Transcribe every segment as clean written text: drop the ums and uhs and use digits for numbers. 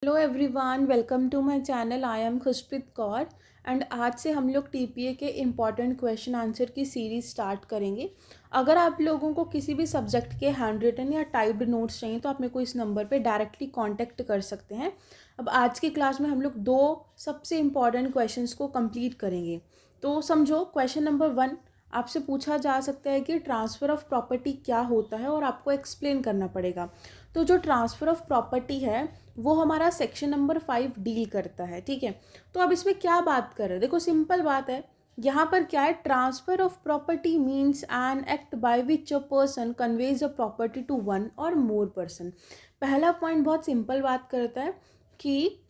Hello everyone, welcome to my channel. I am Khushpreet Kaur and आज से हम लोग टीपीए के इम्पॉर्टेंट क्वेश्चन आंसर की सीरीज़ स्टार्ट करेंगे। अगर आप लोगों को किसी भी सब्जेक्ट के हैंड रिटन या टाइप्ड नोट्स चाहिए तो आप मेरे को इस नंबर पे डायरेक्टली कांटेक्ट कर सकते हैं। अब आज की क्लास में हम लोग दो सबसे इम्पॉर्टेंट क्वेश्चंस को कंप्लीट करेंगे। तो समझो, क्वेश्चन नंबर 1 आपसे पूछा जा सकता है कि ट्रांसफ़र ऑफ प्रॉपर्टी क्या होता है और आपको एक्सप्लेन करना पड़ेगा। तो जो ट्रांसफ़र ऑफ प्रॉपर्टी है वो हमारा सेक्शन नंबर 5 डील करता है, ठीक है। तो अब इसमें क्या बात कर रहे हैं, देखो सिंपल बात है। यहाँ पर क्या है, transfer of property means an act by which a person conveys a property to one or more person. पहला पॉइंट बहुत सिंपल बात करता है कि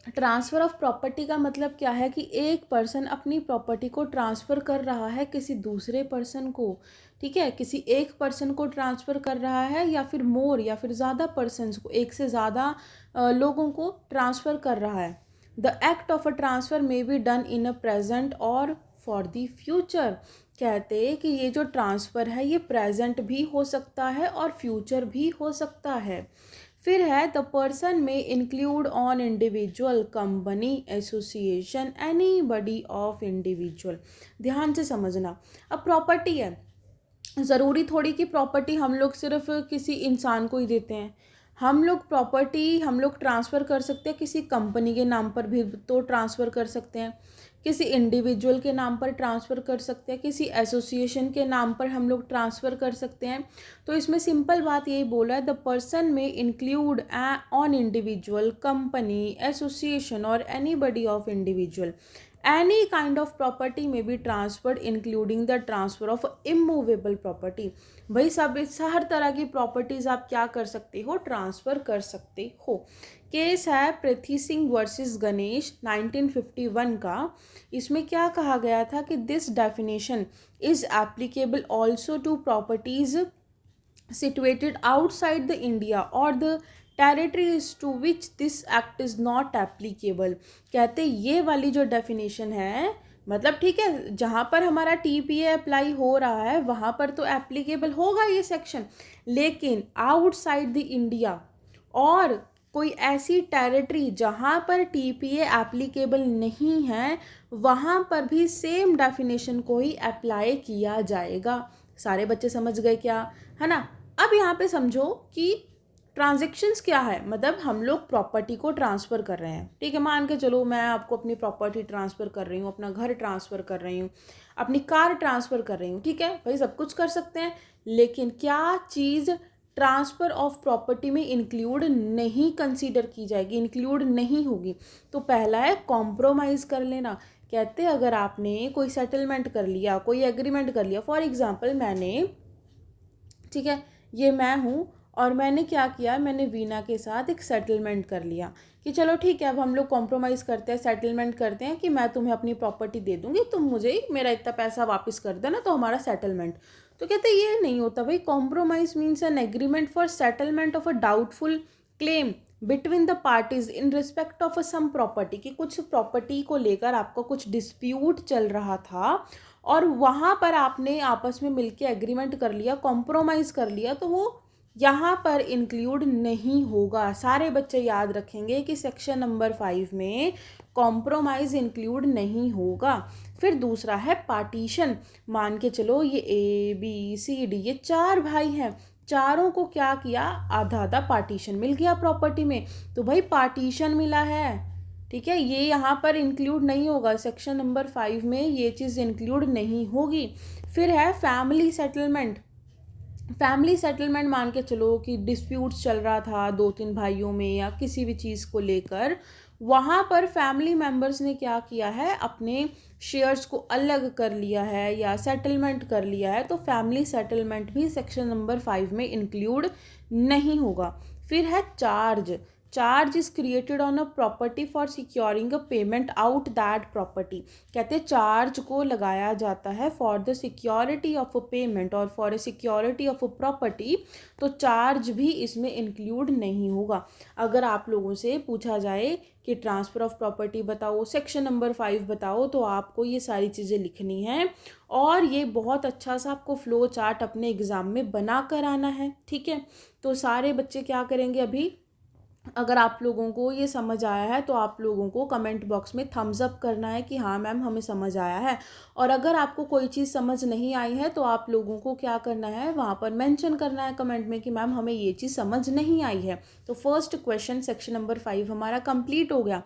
ट्रांसफ़र ऑफ प्रॉपर्टी का मतलब क्या है कि एक पर्सन अपनी प्रॉपर्टी को ट्रांसफ़र कर रहा है किसी दूसरे पर्सन को, ठीक है। किसी एक पर्सन को ट्रांसफ़र कर रहा है या फिर मोर या फिर ज़्यादा पर्सनस को, एक से ज़्यादा लोगों को ट्रांसफ़र कर रहा है। The act of a transfer may be done in a present और फॉर द फ्यूचर। कहते हैं कि ये जो ट्रांसफ़र है ये प्रेजेंट भी हो सकता है और फ्यूचर भी हो सकता है। फिर है द पर्सन में include on individual, company, association, any body of individual. ध्यान से समझना। अब प्रॉपर्टी है, ज़रूरी थोड़ी कि प्रॉपर्टी हम लोग सिर्फ किसी इंसान को ही देते हैं। हम लोग ट्रांसफ़र कर सकते हैं किसी कंपनी के नाम पर भी तो ट्रांसफ़र कर सकते हैं, किसी इंडिविजुअल के नाम पर ट्रांसफ़र कर सकते हैं, किसी एसोसिएशन के नाम पर हम लोग ट्रांसफ़र कर सकते हैं। तो इसमें सिंपल बात यही बोला है, द पर्सन में include on individual, company, association और any body of individual. Any kind of property may be transferred including the transfer of immovable property। भाई सब हर तरह की प्रॉपर्टीज आप क्या कर सकते हो, ट्रांसफ़र कर सकते हो। केस है पृथ्वी सिंह वर्सेस गणेश 1951 का। इसमें क्या कहा गया था कि this definition is applicable also to properties situated outside the India or the territories to which this act is not applicable। कहते ये वाली जो डेफिनेशन है, मतलब ठीक है, जहाँ पर हमारा टीपीए अप्लाई हो रहा है वहाँ पर तो एप्लीकेबल होगा ये सेक्शन, लेकिन आउटसाइड द इंडिया और कोई ऐसी टेरिटरी जहाँ पर टीपीए एप्लीकेबल नहीं है वहाँ पर भी सेम डेफिनेशन को ही अप्लाई किया जाएगा। सारे बच्चे समझ गए क्या, है ना। अब यहाँ पे समझो कि ट्रांजैक्शंस क्या है, मतलब हम लोग प्रॉपर्टी को ट्रांसफ़र कर रहे हैं, ठीक है। मान के चलो मैं आपको अपनी प्रॉपर्टी ट्रांसफ़र कर रही हूँ, अपना घर ट्रांसफ़र कर रही हूँ, अपनी कार ट्रांसफ़र कर रही हूँ, ठीक है भाई, सब कुछ कर सकते हैं। लेकिन क्या चीज़ ट्रांसफ़र ऑफ प्रॉपर्टी में इंक्लूड नहीं कंसीडर की जाएगी, इंक्लूड नहीं होगी? तो पहला है कॉम्प्रोमाइज़ कर लेना। कहते हैं अगर आपने कोई सेटलमेंट कर लिया, कोई एग्रीमेंट कर लिया, फॉर एग्जांपल मैंने, ठीक है, ये मैं हूँ और मैंने क्या किया, मैंने वीना के साथ एक सेटलमेंट कर लिया कि चलो ठीक है अब हम लोग कॉम्प्रोमाइज़ करते हैं, सेटलमेंट करते हैं कि मैं तुम्हें अपनी प्रॉपर्टी दे दूँगी, तुम मुझे मेरा इतना पैसा वापस कर देना, तो हमारा सेटलमेंट। तो कहते हैं ये नहीं होता भाई। Compromise means an agreement for settlement of a doubtful claim between the parties in respect of a sum property. कि कुछ प्रॉपर्टी को लेकर आपका कुछ डिस्प्यूट चल रहा था और वहाँ पर आपने आपस में मिलके एग्रीमेंट कर लिया, कॉम्प्रोमाइज़ कर लिया, तो वो यहाँ पर इंक्लूड नहीं होगा। सारे बच्चे याद रखेंगे कि सेक्शन नंबर 5 में कॉम्प्रोमाइज़ इंक्लूड नहीं होगा। फिर दूसरा है पार्टीशन। मान के चलो ये ABCD ये 4 भाई हैं, चारों को क्या किया, आधा आधा पार्टीशन मिल गया प्रॉपर्टी में, तो भाई पार्टीशन मिला है, ठीक है। ये यहाँ पर इंक्लूड नहीं होगा, सेक्शन नंबर 5 में ये चीज़ इंक्लूड नहीं होगी। फिर है फैमिली सेटलमेंट। फैमिली सेटलमेंट मान के चलो कि डिस्प्यूट्स चल रहा था 2-3 भाइयों में या किसी भी चीज़ को लेकर, वहाँ पर फैमिली मेम्बर्स ने क्या किया है, अपने शेयर्स को अलग कर लिया है या सेटलमेंट कर लिया है, तो फैमिली सेटलमेंट भी सेक्शन नंबर 5 में इंक्लूड नहीं होगा। फिर है charge. Charge is created on a property for securing a payment out that property. कहते हैं चार्ज को लगाया जाता है for the security of a payment और for a security of a property, तो चार्ज भी इसमें इंक्लूड नहीं होगा। अगर आप लोगों से पूछा जाए कि ट्रांसफ़र ऑफ प्रॉपर्टी बताओ, सेक्शन नंबर 5 बताओ, तो आपको ये सारी चीज़ें लिखनी हैं और ये बहुत अच्छा सा आपको फ्लो चार्ट अपने एग्ज़ाम में बना कर आना है, ठीक है। तो सारे बच्चे क्या करेंगे, अभी अगर आप लोगों को ये समझ आया है तो आप लोगों को कमेंट बॉक्स में थम्स अप करना है कि हाँ मैम हमें समझ आया है। और अगर आपको कोई चीज़ समझ नहीं आई है तो आप लोगों को क्या करना है, वहाँ पर मेंशन करना है कमेंट में कि मैम हमें ये चीज़ समझ नहीं आई है। तो फर्स्ट क्वेश्चन सेक्शन नंबर 5 हमारा कंप्लीट हो गया।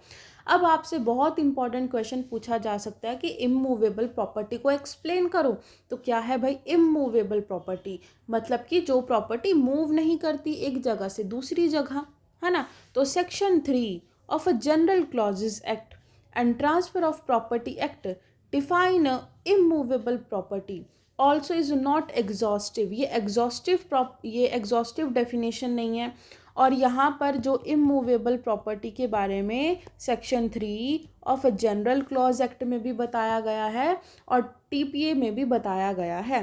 अब आपसे बहुत इंपॉर्टेंट क्वेश्चन पूछा जा सकता है कि इमूवेबल प्रॉपर्टी को एक्सप्लेन करो। तो क्या है भाई इमूवेबल प्रॉपर्टी, मतलब कि जो प्रॉपर्टी मूव नहीं करती एक जगह से दूसरी जगह, है ना। तो section 3 of a general clauses act and transfer of property act define a immovable property also is not exhaustive. ये एग्जॉस्टिव डेफिनेशन नहीं है। और यहाँ पर जो इमूवेबल प्रॉपर्टी के बारे में section 3 of a general clause act में भी बताया गया है और टीपीए में भी बताया गया है।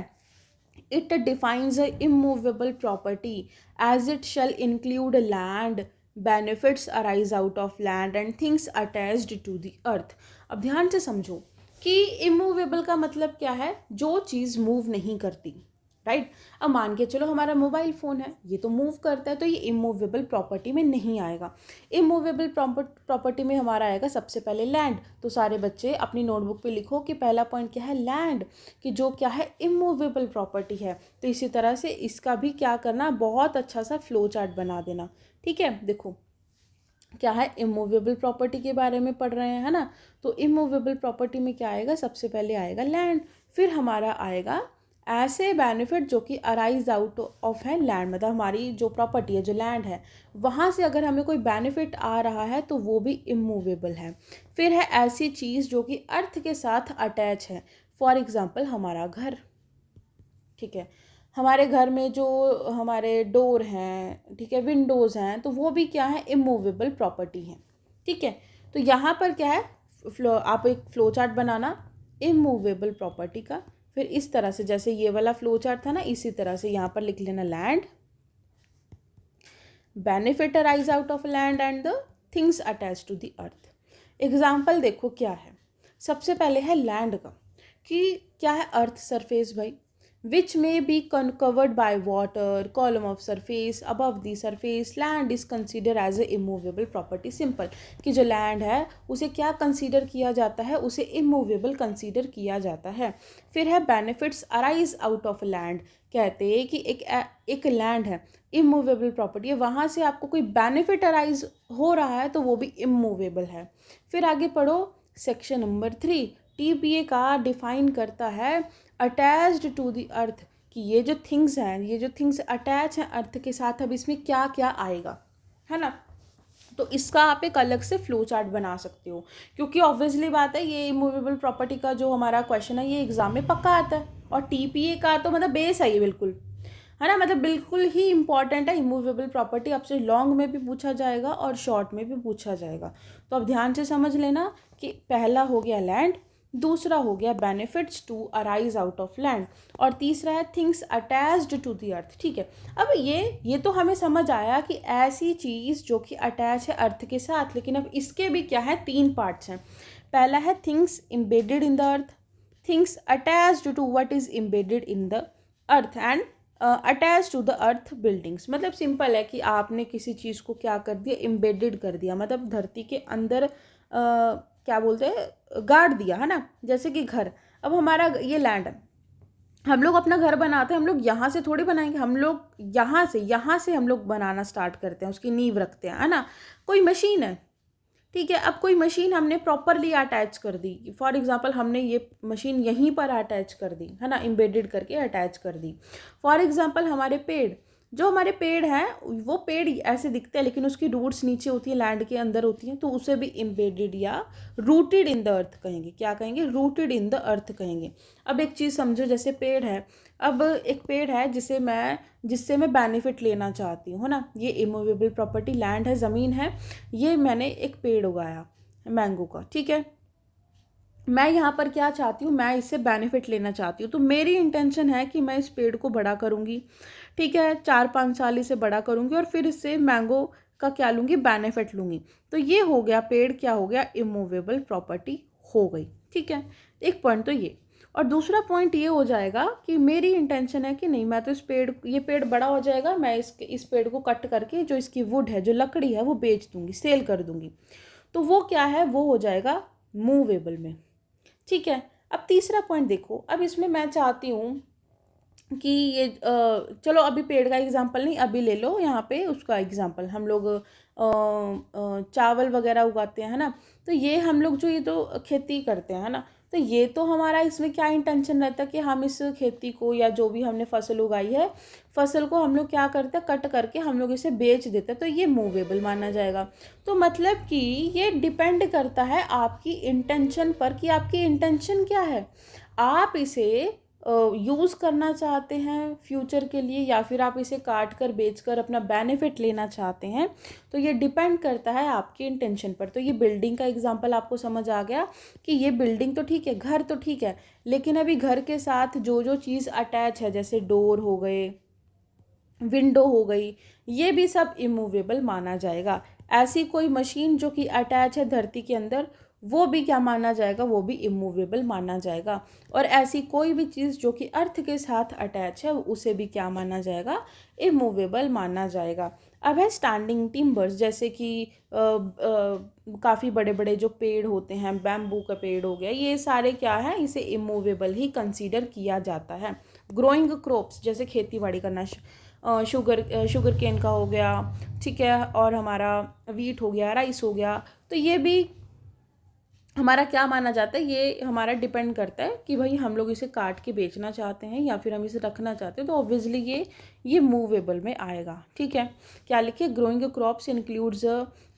It defines a immovable property as it shall include land, benefits arise out of land and things attached to the earth। अब ध्यान से समझो कि immovable का मतलब क्या है, जो चीज़ मूव नहीं करती, राइट। अब मान के चलो हमारा मोबाइल फ़ोन है, ये तो मूव करता है, तो ये इमूवेबल प्रॉपर्टी में नहीं आएगा। इमूवेबल प्रॉपर्टी में हमारा आएगा सबसे पहले लैंड। तो सारे बच्चे अपनी नोटबुक पे लिखो कि पहला पॉइंट क्या है, लैंड, कि जो क्या है इमूवेबल प्रॉपर्टी है। तो इसी तरह से इसका भी क्या करना, बहुत अच्छा सा फ्लो चार्ट बना देना, ठीक है। देखो क्या है, इमूवेबल प्रॉपर्टी के बारे में पढ़ रहे हैं, है ना। तो इमूवेबल प्रॉपर्टी में क्या आएगा, सबसे पहले आएगा लैंड, फिर हमारा आएगा ऐसे बेनिफिट जो कि अराइज आउट ऑफ है लैंड, मतलब हमारी जो प्रॉपर्टी है, जो लैंड है, वहाँ से अगर हमें कोई बेनिफिट आ रहा है तो वो भी इमूवेबल है। फिर है ऐसी चीज़ जो कि अर्थ के साथ अटैच है, फॉर एग्जांपल हमारा घर, ठीक है। हमारे घर में जो हमारे डोर हैं, ठीक है, विंडोज़ हैं, तो वो भी क्या है, इमूवेबल प्रॉपर्टी है, ठीक है। तो यहाँ पर क्या है, आप एक फ्लो चार्ट बनाना इमूवेबल प्रॉपर्टी का, फिर इस तरह से जैसे ये वाला फ्लो चार्ट था ना, इसी तरह से यहाँ पर लिख लेना land, benefit arise out of land and the things attach to the earth. Example देखो क्या है, सबसे पहले है लैंड का, कि क्या है, अर्थ सरफेस भाई, which may be covered by water, column of surface above the surface, land is considered as a immovable property। Simple, कि जो लैंड है उसे क्या कंसीडर किया जाता है, उसे इमूवेबल कंसीडर किया जाता है। फिर है benefits arise out of land, कहते हैं कि एक लैंड है, इमूवेबल प्रॉपर्टी है, वहाँ से आपको कोई बेनिफिट अराइज हो रहा है तो वो भी इमूवेबल है। फिर आगे पढ़ो सेक्शन नंबर 3, टीपीए का डिफाइन करता है अटैच्ड टू द अर्थ, कि ये जो थिंग्स हैं, ये जो थिंग्स अटैच हैं अर्थ के साथ, अब इसमें क्या क्या आएगा, है ना। तो इसका आप एक अलग से फ्लो चार्ट बना सकते हो, क्योंकि ऑब्वियसली बात है ये इमूवेबल प्रॉपर्टी का जो हमारा क्वेश्चन है ये एग्जाम में पक्का आता है, और टीपीए का तो मतलब बेस है ये बिल्कुल, है ना, मतलब बिल्कुल ही इंपॉर्टेंट है इमूवेबल प्रॉपर्टी। आपसे लॉन्ग में भी पूछा जाएगा और शॉर्ट में भी पूछा जाएगा। तो अब ध्यान से समझ लेना कि पहला हो गया लैंड, दूसरा हो गया benefits to arise out of land, और तीसरा है things attached to the earth, ठीक है। अब ये तो हमें समझ आया कि ऐसी चीज़ जो कि अटैच है अर्थ के साथ, लेकिन अब इसके भी क्या है, 3 पार्ट्स हैं। पहला है things embedded in the earth, things attached to what is embedded in the earth, and attach to the earth buildings. मतलब सिंपल है कि आपने किसी चीज़ को क्या कर दिया, एम्बेडेड कर दिया, मतलब धरती के अंदर क्या बोलते हैं, गाड़ दिया, है ना। जैसे कि घर, अब हमारा ये लैंड है, हम लोग अपना घर बनाते हैं, हम लोग यहाँ से थोड़ी बनाएंगे, हम लोग यहाँ से हम लोग बनाना स्टार्ट करते हैं, उसकी नींव रखते हैं, है ना। कोई मशीन है, ठीक है, अब कोई मशीन हमने प्रॉपरली अटैच कर दी, फॉर एग्जांपल हमने ये मशीन यहीं पर अटैच कर दी, है ना, एम्बेडेड करके अटैच कर दी। फॉर एग्जांपल हमारे पेड़, जो हमारे पेड़ हैं वो पेड़ ऐसे दिखते हैं लेकिन उसकी रूट्स नीचे होती है, लैंड के अंदर होती हैं, तो उसे भी एम्बेडेड या रूटेड इन द अर्थ कहेंगे। क्या कहेंगे, रूटेड इन द अर्थ कहेंगे। अब एक चीज़ समझो, जैसे पेड़ है, अब एक पेड़ है जिससे मैं बेनिफिट लेना चाहती हूँ, है ना। ये इमूवेबल प्रॉपर्टी, लैंड है, ज़मीन है, ये मैंने एक पेड़ उगाया मैंगो का, ठीक है। मैं यहाँ पर क्या चाहती हूँ, मैं इससे बेनिफिट लेना चाहती हूँ, तो मेरी इंटेंशन है कि मैं इस पेड़ को बड़ा करूँगी, ठीक है, 4-5 साल इसे बड़ा करूँगी और फिर इससे मैंगो का क्या लूँगी, बेनिफिट लूँगी। तो ये हो गया, पेड़ क्या हो गया, इमूवेबल प्रॉपर्टी हो गई, ठीक है। एक पॉइंट तो ये, और दूसरा पॉइंट ये हो जाएगा कि मेरी इंटेंशन है कि नहीं, मैं तो ये पेड़ बड़ा हो जाएगा, मैं इस पेड़ को कट करके जो इसकी वुड है, जो लकड़ी है, वो बेच दूंगी, सेल कर दूंगी। तो वो क्या है, वो हो जाएगा मूवेबल में। ठीक है, अब तीसरा पॉइंट देखो। अब इसमें मैं चाहती हूँ कि ये चलो अभी पेड़ का एग्जांपल नहीं, अभी ले लो यहाँ पे उसका एग्जांपल। हम लोग चावल वगैरह उगाते हैं, है ना। तो ये हम लोग जो ये तो खेती करते हैं, है ना। तो ये तो हमारा इसमें क्या इंटेंशन रहता है कि हम इस खेती को या जो भी हमने फसल उगाई है, फसल को हम लोग क्या करते हैं, कट करके हम लोग इसे बेच देते हैं। तो ये मूवेबल माना जाएगा। तो मतलब कि ये डिपेंड करता है आपकी इंटेंशन पर कि आपकी इंटेंशन क्या है। आप इसे यूज़ करना चाहते हैं फ्यूचर के लिए, या फिर आप इसे काट कर बेच कर अपना बेनिफिट लेना चाहते हैं। तो ये डिपेंड करता है आपकी इंटेंशन पर। तो ये बिल्डिंग का एग्जांपल आपको समझ आ गया कि ये बिल्डिंग तो ठीक है, घर तो ठीक है, लेकिन अभी घर के साथ जो जो चीज़ अटैच है, जैसे डोर हो गए, विंडो हो गई, ये भी सब इमूवेबल माना जाएगा। ऐसी कोई मशीन जो कि अटैच है धरती के अंदर, वो भी क्या माना जाएगा, वो भी इमूवेबल माना जाएगा। और ऐसी कोई भी चीज़ जो कि अर्थ के साथ अटैच है, उसे भी क्या माना जाएगा, इमूवेबल माना जाएगा। अब है स्टैंडिंग टिम्बर्स, जैसे कि काफ़ी बड़े बड़े जो पेड़ होते हैं, बैम्बू का पेड़ हो गया, ये सारे क्या है, इसे इमूवेबल ही कंसीडर किया जाता है। ग्रोइंग क्रॉप्स, जैसे खेती बाड़ी करना, शुगर केन का हो गया, ठीक है, और हमारा वीट हो गया, राइस हो गया, तो ये भी हमारा क्या माना जाता है, ये हमारा डिपेंड करता है कि भाई हम लोग इसे काट के बेचना चाहते हैं या फिर हम इसे रखना चाहते हैं। तो ऑब्वियसली ये मूवेबल में आएगा। ठीक है, क्या लिखे, ग्रोइंग क्रॉप्स इंक्लूड्स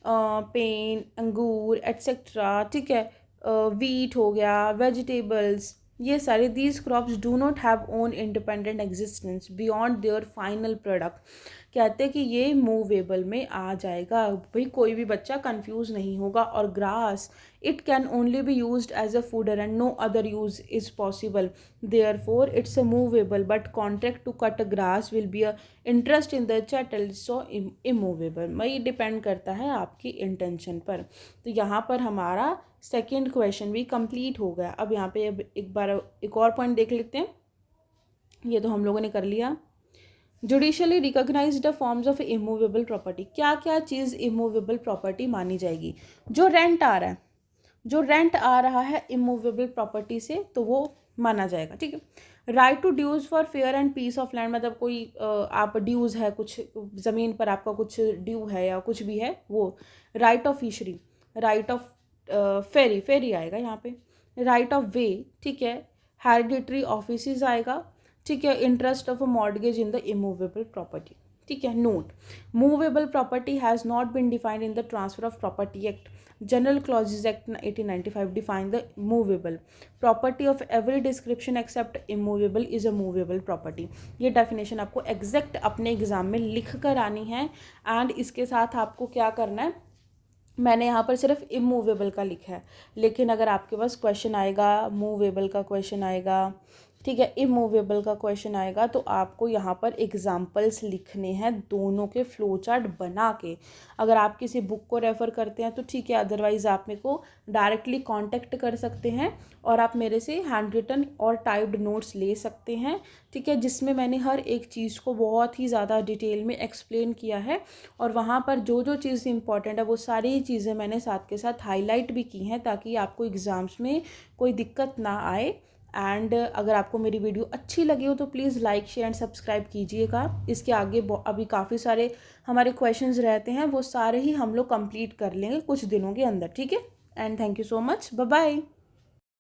पेन, अंगूर एट्सेट्रा, ठीक है, वीट हो गया, वेजिटेबल्स, ये सारे these crops do not have own independent existence beyond their final product. कहते हैं कि ये मूवेबल में आ जाएगा, भाई कोई भी बच्चा कंफ्यूज नहीं होगा। और grass, it can only be used as a fodder and no other use is possible, therefore it's a movable, but contract to cut grass will be a interest in the chattel, so immovable। ये depend करता है आपकी intention पर। तो यहाँ पर हमारा second question भी कंप्लीट हो गया। अब यहाँ पे अब एक और पॉइंट देख लेते हैं। ये तो हम लोगों ने कर लिया। Judicially recognised forms of immovable property, क्या क्या चीज़ इमूवेबल प्रॉपर्टी मानी जाएगी। जो रेंट आ रहा है, जो रेंट आ रहा है इमूवेबल प्रॉपर्टी से, तो वो माना जाएगा। ठीक है। Right to dues for fair and piece of land, मतलब कोई आप ड्यूज है, कुछ ज़मीन पर आपका कुछ ड्यू है या कुछ भी है, वो। Right of fishery, right of ferry आएगा यहाँ पे। राइट ऑफ वे, ठीक है। हेरिडिटरी ऑफिस आएगा, ठीक है। Interest of a mortgage in the immovable property, ठीक है। Note, movable property has not been defined in the transfer of property act. General clauses act 1895 define the movable property of every description except immovable is a movable property. ये definition आपको exact अपने exam में लिख कर आनी है। And इसके साथ आपको क्या करना है, मैंने यहाँ पर सिर्फ इमूवेबल का लिखा है, लेकिन अगर आपके पास क्वेश्चन आएगा, मूवेबल का क्वेश्चन आएगा, ठीक है, इमूवेबल का क्वेश्चन आएगा, तो आपको यहाँ पर एग्जाम्पल्स लिखने हैं दोनों के फ्लो चार्ट बना के। अगर आप किसी बुक को रेफ़र करते हैं तो ठीक है, अदरवाइज़ आप मेरे को डायरेक्टली कांटेक्ट कर सकते हैं और आप मेरे से हैंड रिटन और टाइप्ड नोट्स ले सकते हैं, ठीक है, जिसमें मैंने हर एक चीज़ को बहुत ही ज़्यादा डिटेल में एक्सप्लेन किया है। और वहाँ पर जो जो चीज़ इंपॉर्टेंट है वो सारी चीज़ें मैंने साथ के साथ हाईलाइट भी की हैं, ताकि आपको एग्ज़ाम्स में कोई दिक्कत ना आए। एंड अगर आपको मेरी वीडियो अच्छी लगी हो तो please like, share and subscribe कीजिएगा। इसके आगे अभी काफ़ी सारे हमारे क्वेश्चंस रहते हैं, वो सारे ही हम लोग कंप्लीट कर लेंगे कुछ दिनों के अंदर, ठीक है। And thank you so much, bye bye.